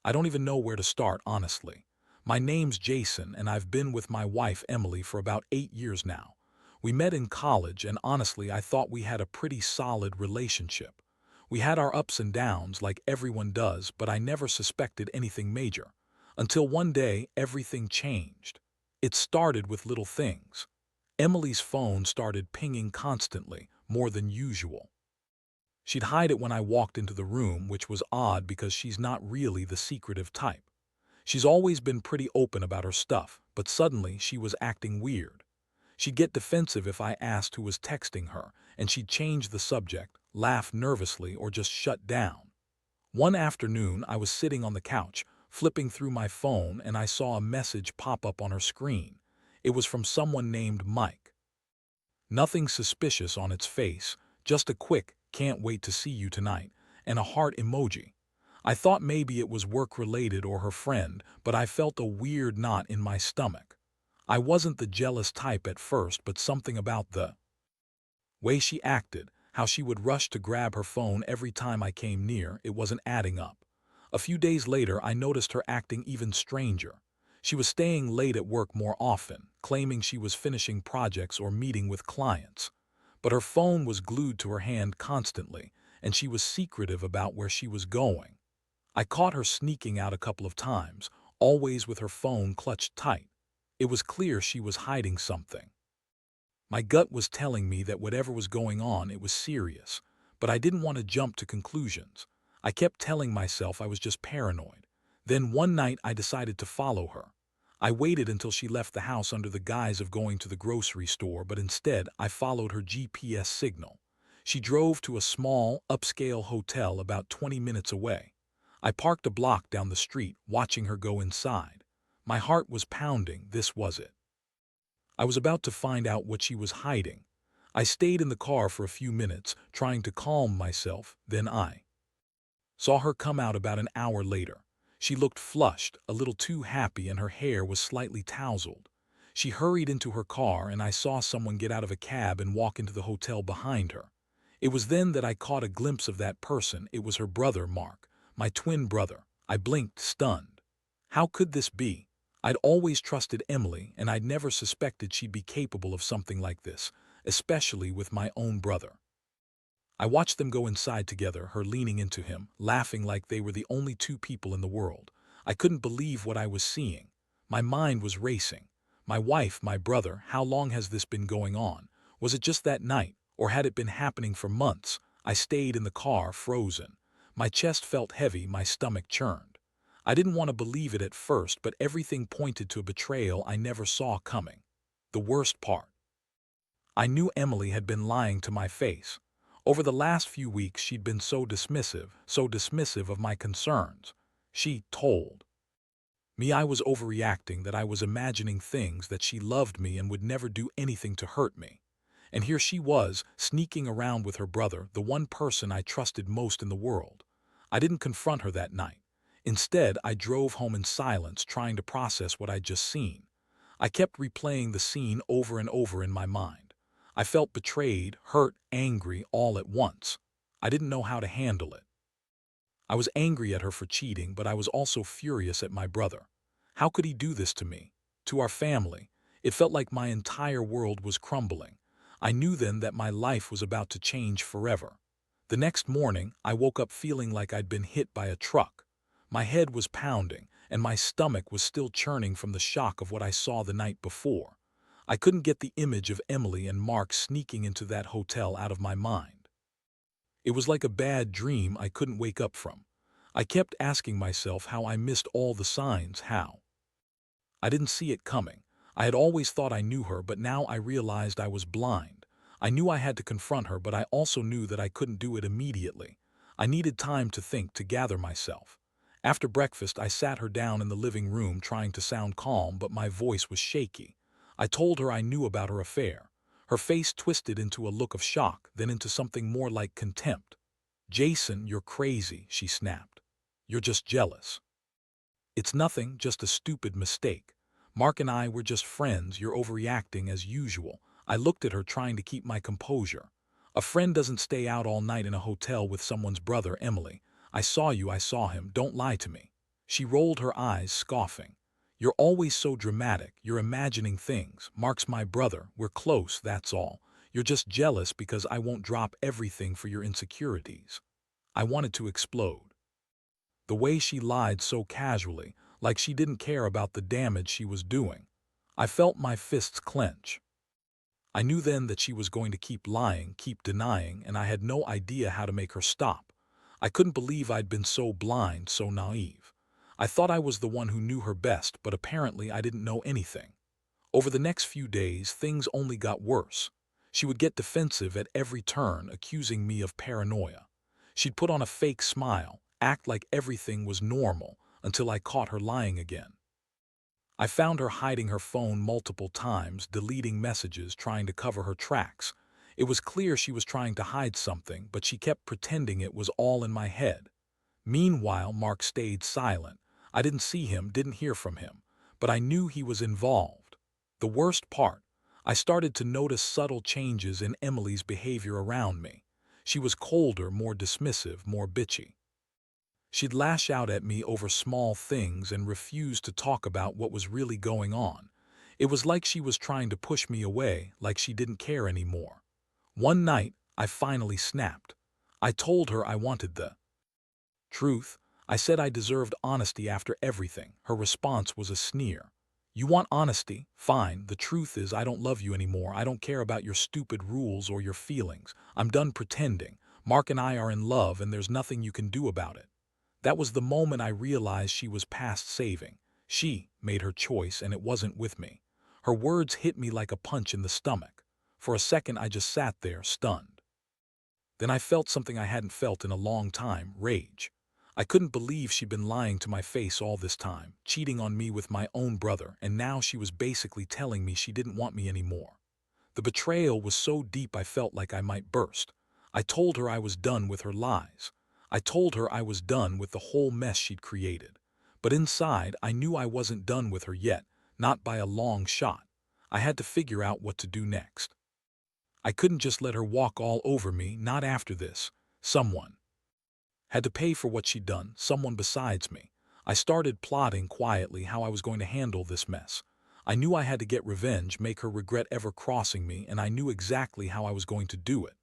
I don't even know where to start, honestly. My name's Jason, and I've been with my wife, Emily, for about 8 years now. We met in college, and honestly, I thought we had a pretty solid relationship. We had our ups and downs, like everyone does, but I never suspected anything major. Until one day, everything changed. It started with little things. Emily's phone started pinging constantly, more than usual. She'd hide it when I walked into the room, which was odd because she's not really the secretive type. She's always been pretty open about her stuff, but suddenly she was acting weird. She'd get defensive if I asked who was texting her, and she'd change the subject, laugh nervously, or just shut down. One afternoon, I was sitting on the couch, flipping through my phone, and I saw a message pop up on her screen. It was from someone named Mike. Nothing suspicious on its face, just a quick, "can't wait to see you tonight," and a heart emoji. I thought maybe it was work-related or her friend, but I felt a weird knot in my stomach. I wasn't the jealous type at first, but something about the way she acted, how she would rush to grab her phone every time I came near, it wasn't adding up. A few days later, I noticed her acting even stranger. She was staying late at work more often, claiming she was finishing projects or meeting with clients. But her phone was glued to her hand constantly, and she was secretive about where she was going. I caught her sneaking out a couple of times, always with her phone clutched tight. It was clear she was hiding something. My gut was telling me that whatever was going on, it was serious, but I didn't want to jump to conclusions. I kept telling myself I was just paranoid. Then one night I decided to follow her. I waited until she left the house under the guise of going to the grocery store, but instead I followed her GPS signal. She drove to a small, upscale hotel about 20 minutes away. I parked a block down the street, watching her go inside. My heart was pounding. This was it. I was about to find out what she was hiding. I stayed in the car for a few minutes, trying to calm myself, then I saw her come out about an hour later. She looked flushed, a little too happy, and her hair was slightly tousled. She hurried into her car, and I saw someone get out of a cab and walk into the hotel behind her. It was then that I caught a glimpse of that person. It was her brother, Mark, my twin brother. I blinked, stunned. How could this be? I'd always trusted Emily, and I'd never suspected she'd be capable of something like this, especially with my own brother. I watched them go inside together, her leaning into him, laughing like they were the only two people in the world. I couldn't believe what I was seeing. My mind was racing. My wife, my brother, how long has this been going on? Was it just that night, or had it been happening for months? I stayed in the car, frozen. My chest felt heavy, my stomach churned. I didn't want to believe it at first, but everything pointed to a betrayal I never saw coming. The worst part, I knew Emily had been lying to my face. Over the last few weeks, she'd been so dismissive of my concerns. She told me I was overreacting, that I was imagining things, that she loved me and would never do anything to hurt me. And here she was, sneaking around with her brother, the one person I trusted most in the world. I didn't confront her that night. Instead, I drove home in silence, trying to process what I'd just seen. I kept replaying the scene over and over in my mind. I felt betrayed, hurt, angry, all at once. I didn't know how to handle it. I was angry at her for cheating, but I was also furious at my brother. How could he do this to me? To our family? It felt like my entire world was crumbling. I knew then that my life was about to change forever. The next morning, I woke up feeling like I'd been hit by a truck. My head was pounding, and my stomach was still churning from the shock of what I saw the night before. I couldn't get the image of Emily and Mark sneaking into that hotel out of my mind. It was like a bad dream I couldn't wake up from. I kept asking myself how I missed all the signs, how. I didn't see it coming. I had always thought I knew her, but now I realized I was blind. I knew I had to confront her, but I also knew that I couldn't do it immediately. I needed time to think, to gather myself. After breakfast, I sat her down in the living room, trying to sound calm, but my voice was shaky. I told her I knew about her affair. Her face twisted into a look of shock, then into something more like contempt. "Jason, you're crazy," she snapped. "You're just jealous. It's nothing, just a stupid mistake. Mark and I were just friends. You're overreacting as usual." I looked at her, trying to keep my composure. "A friend doesn't stay out all night in a hotel with someone's brother, Emily. I saw you, I saw him. Don't lie to me." She rolled her eyes, scoffing. "You're always so dramatic. You're imagining things. Mark's my brother. We're close, that's all. You're just jealous because I won't drop everything for your insecurities." I wanted to explode. The way she lied so casually, like she didn't care about the damage she was doing. I felt my fists clench. I knew then that she was going to keep lying, keep denying, and I had no idea how to make her stop. I couldn't believe I'd been so blind, so naive. I thought I was the one who knew her best, but apparently I didn't know anything. Over the next few days, things only got worse. She would get defensive at every turn, accusing me of paranoia. She'd put on a fake smile, act like everything was normal, until I caught her lying again. I found her hiding her phone multiple times, deleting messages, trying to cover her tracks. It was clear she was trying to hide something, but she kept pretending it was all in my head. Meanwhile, Mark stayed silent. I didn't see him, didn't hear from him, but I knew he was involved. The worst part, I started to notice subtle changes in Emily's behavior around me. She was colder, more dismissive, more bitchy. She'd lash out at me over small things and refuse to talk about what was really going on. It was like she was trying to push me away, like she didn't care anymore. One night, I finally snapped. I told her I wanted the truth. I said I deserved honesty after everything. Her response was a sneer. "You want honesty? Fine. The truth is I don't love you anymore. I don't care about your stupid rules or your feelings. I'm done pretending. Mark and I are in love and there's nothing you can do about it." That was the moment I realized she was past saving. She made her choice and it wasn't with me. Her words hit me like a punch in the stomach. For a second I just sat there, stunned. Then I felt something I hadn't felt in a long time, rage. I couldn't believe she'd been lying to my face all this time, cheating on me with my own brother, and now she was basically telling me she didn't want me anymore. The betrayal was so deep I felt like I might burst. I told her I was done with her lies. I told her I was done with the whole mess she'd created. But inside, I knew I wasn't done with her yet, not by a long shot. I had to figure out what to do next. I couldn't just let her walk all over me, not after this. Someone had to pay for what she'd done, someone besides me. I started plotting quietly how I was going to handle this mess. I knew I had to get revenge, make her regret ever crossing me, and I knew exactly how I was going to do it.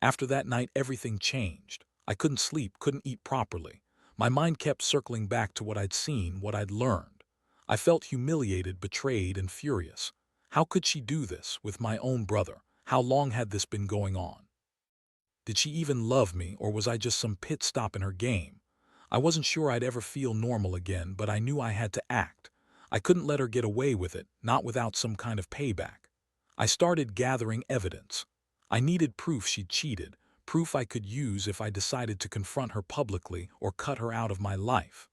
After that night, everything changed. I couldn't sleep, couldn't eat properly. My mind kept circling back to what I'd seen, what I'd learned. I felt humiliated, betrayed, and furious. How could she do this with my own brother? How long had this been going on? Did she even love me, or was I just some pit stop in her game? I wasn't sure I'd ever feel normal again, but I knew I had to act. I couldn't let her get away with it, not without some kind of payback. I started gathering evidence. I needed proof she'd cheated, proof I could use if I decided to confront her publicly or cut her out of my life.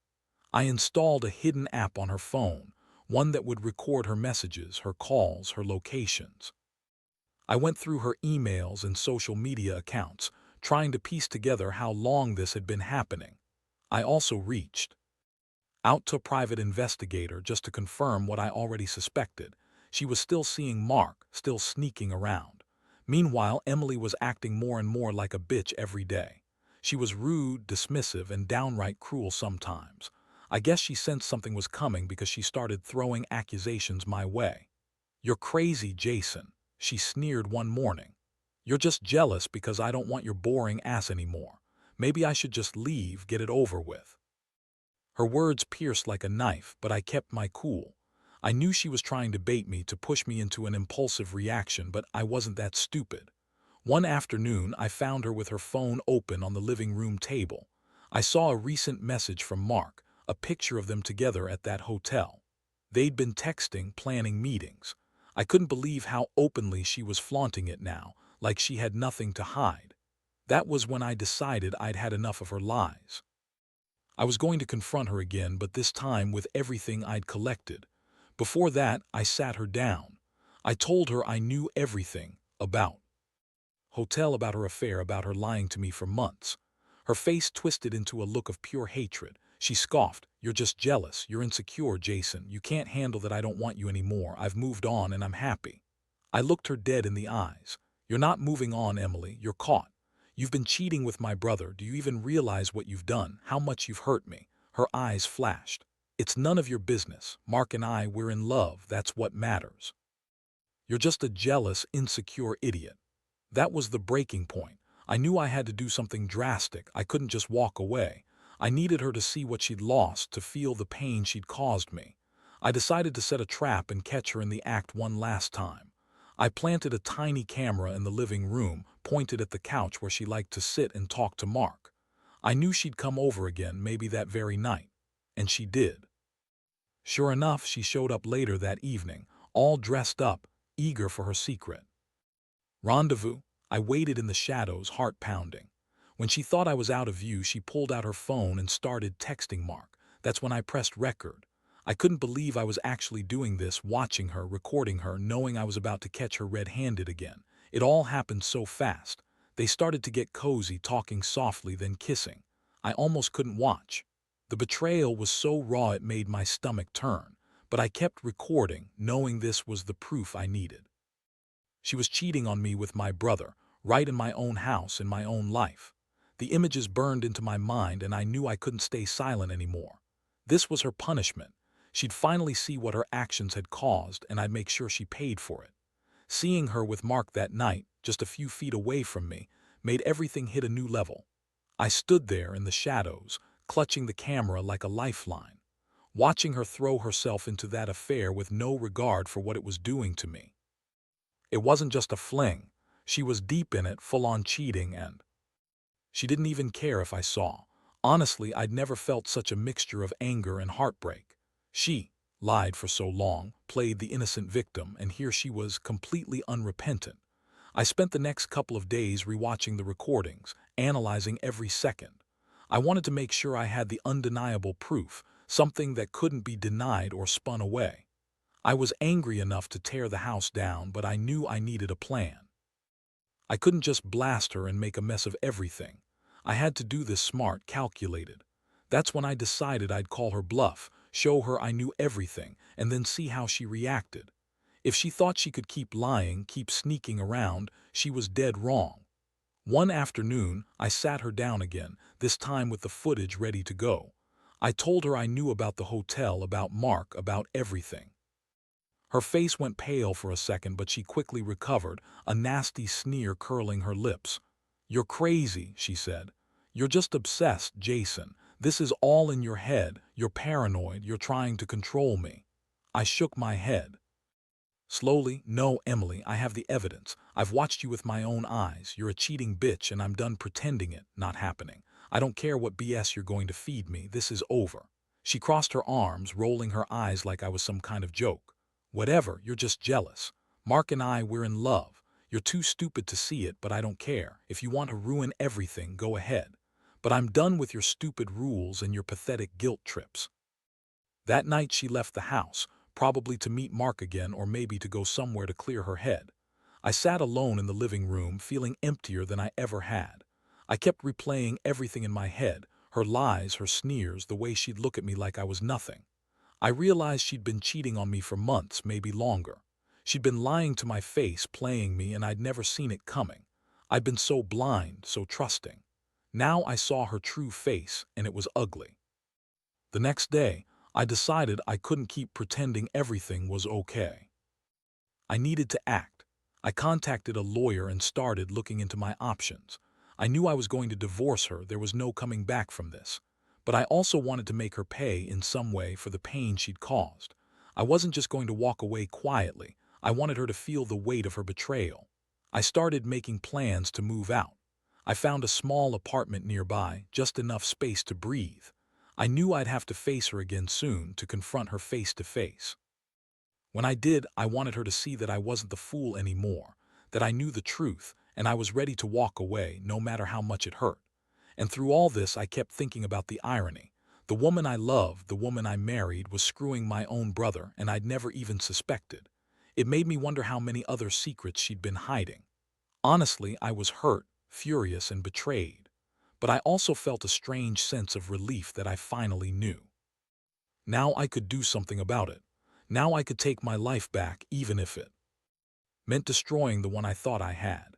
I installed a hidden app on her phone, one that would record her messages, her calls, her locations. I went through her emails and social media accounts, trying to piece together how long this had been happening. I also reached out to a private investigator just to confirm what I already suspected. She was still seeing Mark, still sneaking around. Meanwhile, Emily was acting more and more like a bitch every day. She was rude, dismissive, and downright cruel sometimes. I guess she sensed something was coming because she started throwing accusations my way. "You're crazy, Jason," she sneered one morning. "You're just jealous because I don't want your boring ass anymore. Maybe I should just leave, get it over with." Her words pierced like a knife, but I kept my cool. I knew she was trying to bait me, to push me into an impulsive reaction, but I wasn't that stupid. One afternoon, I found her with her phone open on the living room table. I saw a recent message from Mark, a picture of them together at that hotel. They'd been texting, planning meetings. I couldn't believe how openly she was flaunting it now, like she had nothing to hide. That was when I decided I'd had enough of her lies. I was going to confront her again, but this time with everything I'd collected. Before that, I sat her down. I told her I knew everything about hotel, about her affair, about her lying to me for months. Her face twisted into a look of pure hatred. She scoffed. "You're just jealous. You're insecure, Jason. You can't handle that I don't want you anymore. I've moved on and I'm happy." I looked her dead in the eyes. "You're not moving on, Emily. You're caught. You've been cheating with my brother. Do you even realize what you've done, how much you've hurt me?" Her eyes flashed. It's none of your business. Mark and I, we're in love. That's what matters. You're just a jealous, insecure idiot. That was the breaking point. I knew I had to do something drastic. I couldn't just walk away. I needed her to see what she'd lost, to feel the pain she'd caused me. I decided to set a trap and catch her in the act one last time. I planted a tiny camera in the living room, pointed at the couch where she liked to sit and talk to Mark. I knew she'd come over again, maybe that very night. And she did. Sure enough, she showed up later that evening, all dressed up, eager for her secret. Rendezvous. I waited in the shadows, heart pounding. When she thought I was out of view, she pulled out her phone and started texting Mark. That's when I pressed record. I couldn't believe I was actually doing this, watching her, recording her, knowing I was about to catch her red-handed again. It all happened so fast. They started to get cozy, talking softly, then kissing. I almost couldn't watch. The betrayal was so raw it made my stomach turn. But I kept recording, knowing this was the proof I needed. She was cheating on me with my brother, right in my own house, in my own life. The images burned into my mind, and I knew I couldn't stay silent anymore. This was her punishment. She'd finally see what her actions had caused, and I'd make sure she paid for it. Seeing her with Mark that night, just a few feet away from me, made everything hit a new level. I stood there in the shadows, clutching the camera like a lifeline, watching her throw herself into that affair with no regard for what it was doing to me. It wasn't just a fling. She was deep in it, full-on cheating, and she didn't even care if I saw. Honestly, I'd never felt such a mixture of anger and heartbreak. She lied for so long, played the innocent victim, and here she was, completely unrepentant. I spent the next couple of days rewatching the recordings, analyzing every second. I wanted to make sure I had the undeniable proof, something that couldn't be denied or spun away. I was angry enough to tear the house down, but I knew I needed a plan. I couldn't just blast her and make a mess of everything. I had to do this smart, calculated. That's when I decided I'd call her bluff, show her I knew everything, and then see how she reacted. If she thought she could keep lying, keep sneaking around, she was dead wrong. One afternoon, I sat her down again, this time with the footage ready to go. I told her I knew about the hotel, about Mark, about everything. Her face went pale for a second, but she quickly recovered, a nasty sneer curling her lips. "You're crazy," she said. "You're just obsessed, Jason. This is all in your head. You're paranoid. You're trying to control me." I shook my head. Slowly, "No, Emily, I have the evidence. I've watched you with my own eyes. You're a cheating bitch, and I'm done pretending it not happening. I don't care what BS you're going to feed me. This is over." She crossed her arms, rolling her eyes like I was some kind of joke. "Whatever, you're just jealous. Mark and I, we're in love. You're too stupid to see it, but I don't care. If you want to ruin everything, go ahead. But I'm done with your stupid rules and your pathetic guilt trips." That night she left the house, probably to meet Mark again or maybe to go somewhere to clear her head. I sat alone in the living room, feeling emptier than I ever had. I kept replaying everything in my head, her lies, her sneers, the way she'd look at me like I was nothing. I realized she'd been cheating on me for months, maybe longer. She'd been lying to my face, playing me, and I'd never seen it coming. I'd been so blind, so trusting. Now I saw her true face, and it was ugly. The next day, I decided I couldn't keep pretending everything was okay. I needed to act. I contacted a lawyer and started looking into my options. I knew I was going to divorce her, there was no coming back from this. But I also wanted to make her pay in some way for the pain she'd caused. I wasn't just going to walk away quietly. I wanted her to feel the weight of her betrayal. I started making plans to move out. I found a small apartment nearby, just enough space to breathe. I knew I'd have to face her again soon, to confront her face to face. When I did, I wanted her to see that I wasn't the fool anymore, that I knew the truth, and I was ready to walk away, no matter how much it hurt. And through all this, I kept thinking about the irony. The woman I loved, the woman I married, was screwing my own brother, and I'd never even suspected. It made me wonder how many other secrets she'd been hiding. Honestly, I was hurt, furious, and betrayed. But I also felt a strange sense of relief that I finally knew. Now I could do something about it. Now I could take my life back, even if it meant destroying the one I thought I had.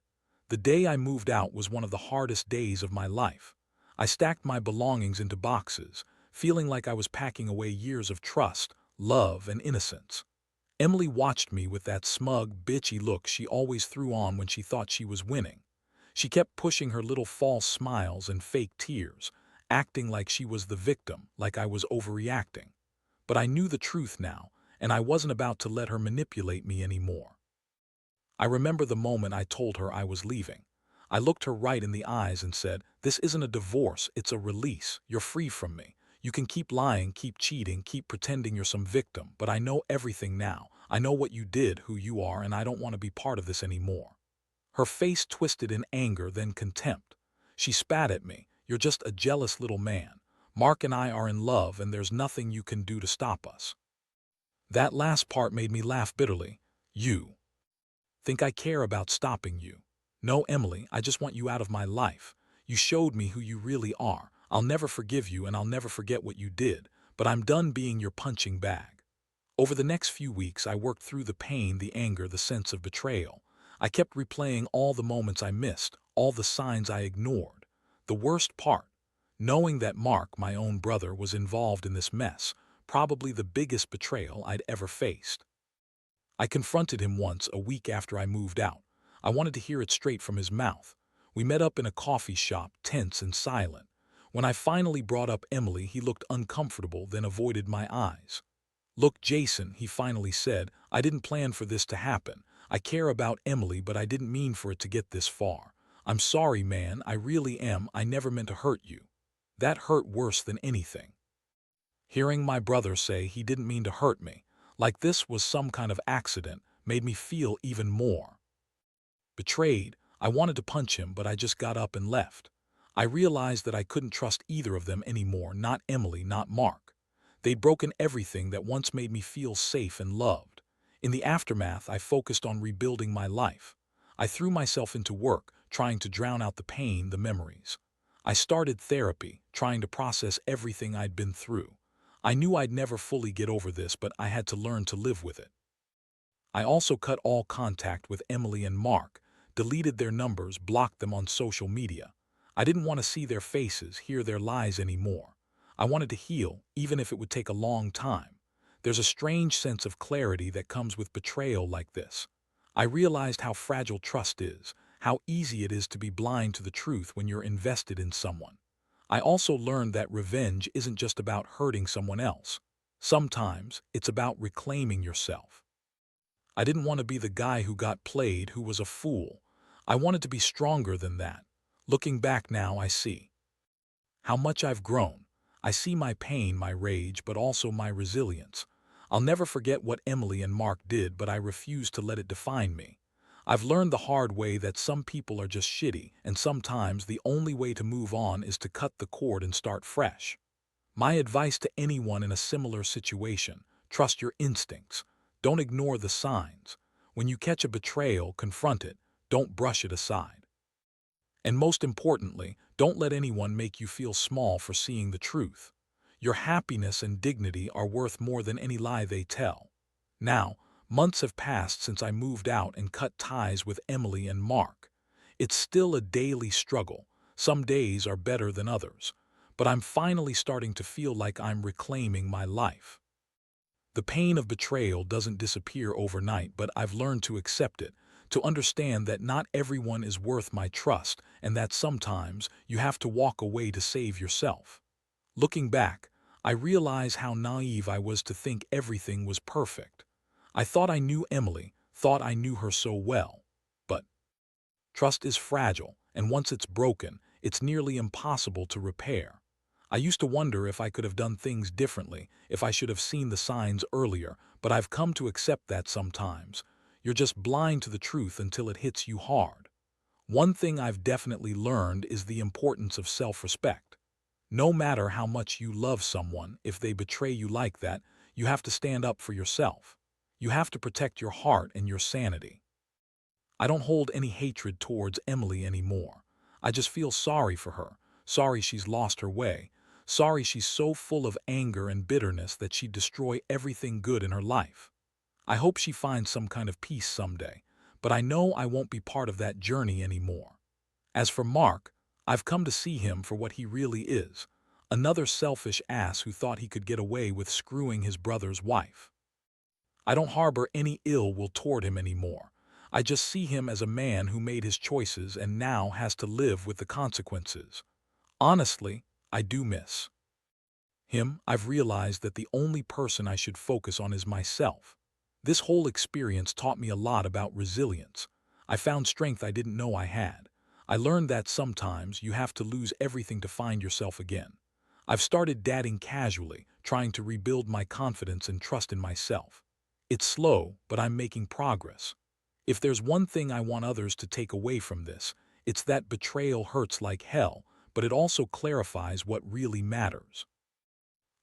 The day I moved out was one of the hardest days of my life. I stacked my belongings into boxes, feeling like I was packing away years of trust, love, and innocence. Emily watched me with that smug, bitchy look she always threw on when she thought she was winning. She kept pushing her little false smiles and fake tears, acting like she was the victim, like I was overreacting. But I knew the truth now, and I wasn't about to let her manipulate me anymore. I remember the moment I told her I was leaving. I looked her right in the eyes and said, "This isn't a divorce, it's a release. You're free from me. You can keep lying, keep cheating, keep pretending you're some victim, but I know everything now. I know what you did, who you are, and I don't want to be part of this anymore." Her face twisted in anger, then contempt. She spat at me. "You're just a jealous little man. Mark and I are in love, and there's nothing you can do to stop us." That last part made me laugh bitterly. "You think I care about stopping you? No, Emily, I just want you out of my life. You showed me who you really are. I'll never forgive you and I'll never forget what you did, but I'm done being your punching bag." Over the next few weeks, I worked through the pain, the anger, the sense of betrayal. I kept replaying all the moments I missed, all the signs I ignored. The worst part, knowing that Mark, my own brother, was involved in this mess, probably the biggest betrayal I'd ever faced. I confronted him once, a week after I moved out. I wanted to hear it straight from his mouth. We met up in a coffee shop, tense and silent. When I finally brought up Emily, he looked uncomfortable, then avoided my eyes. "Look, Jason," he finally said, "I didn't plan for this to happen. I care about Emily, but I didn't mean for it to get this far. I'm sorry, man, I really am. I never meant to hurt you." That hurt worse than anything. Hearing my brother say he didn't mean to hurt me, like this was some kind of accident, made me feel even more betrayed. I wanted to punch him, but I just got up and left. I realized that I couldn't trust either of them anymore, not Emily, not Mark. They'd broken everything that once made me feel safe and loved. In the aftermath, I focused on rebuilding my life. I threw myself into work, trying to drown out the pain, the memories. I started therapy, trying to process everything I'd been through. I knew I'd never fully get over this, but I had to learn to live with it. I also cut all contact with Emily and Mark, deleted their numbers, blocked them on social media. I didn't want to see their faces, hear their lies anymore. I wanted to heal, even if it would take a long time. There's a strange sense of clarity that comes with betrayal like this. I realized how fragile trust is, how easy it is to be blind to the truth when you're invested in someone. I also learned that revenge isn't just about hurting someone else. Sometimes it's about reclaiming yourself. I didn't want to be the guy who got played, who was a fool. I wanted to be stronger than that. Looking back now, I see how much I've grown. I see my pain, my rage, but also my resilience. I'll never forget what Emily and Mark did, but I refuse to let it define me. I've learned the hard way that some people are just shitty, and sometimes the only way to move on is to cut the cord and start fresh. My advice to anyone in a similar situation: trust your instincts. Don't ignore the signs. When you catch a betrayal, confront it. Don't brush it aside. And most importantly, don't let anyone make you feel small for seeing the truth. Your happiness and dignity are worth more than any lie they tell. Now, months have passed since I moved out and cut ties with Emily and Mark. It's still a daily struggle. Some days are better than others. But I'm finally starting to feel like I'm reclaiming my life. The pain of betrayal doesn't disappear overnight, but I've learned to accept it, to understand that not everyone is worth my trust, and that sometimes you have to walk away to save yourself. Looking back, I realize how naive I was to think everything was perfect. I thought I knew Emily, thought I knew her so well. But trust is fragile, and once it's broken, it's nearly impossible to repair. I used to wonder if I could have done things differently, if I should have seen the signs earlier, but I've come to accept that sometimes you're just blind to the truth until it hits you hard. One thing I've definitely learned is the importance of self-respect. No matter how much you love someone, if they betray you like that, you have to stand up for yourself. You have to protect your heart and your sanity. I don't hold any hatred towards Emily anymore. I just feel sorry for her, sorry she's lost her way, sorry she's so full of anger and bitterness that she'd destroy everything good in her life. I hope she finds some kind of peace someday, but I know I won't be part of that journey anymore. As for Mark, I've come to see him for what he really is: Another selfish ass who thought he could get away with screwing his brother's wife. I don't harbor any ill will toward him anymore. I just see him as a man who made his choices and now has to live with the consequences. Honestly, I do miss him. I've realized that the only person I should focus on is myself. This whole experience taught me a lot about resilience. I found strength I didn't know I had. I learned that sometimes you have to lose everything to find yourself again. I've started dating casually, trying to rebuild my confidence and trust in myself. It's slow, but I'm making progress. If there's one thing I want others to take away from this, it's that betrayal hurts like hell, but it also clarifies what really matters.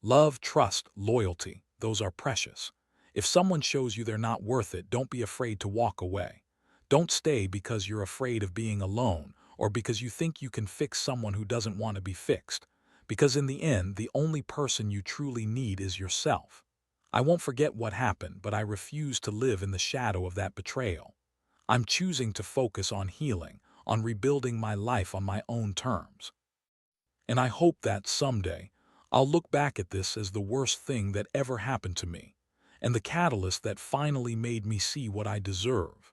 Love, trust, loyalty, those are precious. If someone shows you they're not worth it, don't be afraid to walk away. Don't stay because you're afraid of being alone or because you think you can fix someone who doesn't want to be fixed. Because in the end, the only person you truly need is yourself. I won't forget what happened, but I refuse to live in the shadow of that betrayal. I'm choosing to focus on healing, on rebuilding my life on my own terms. And I hope that someday, I'll look back at this as the worst thing that ever happened to me, and the catalyst that finally made me see what I deserve.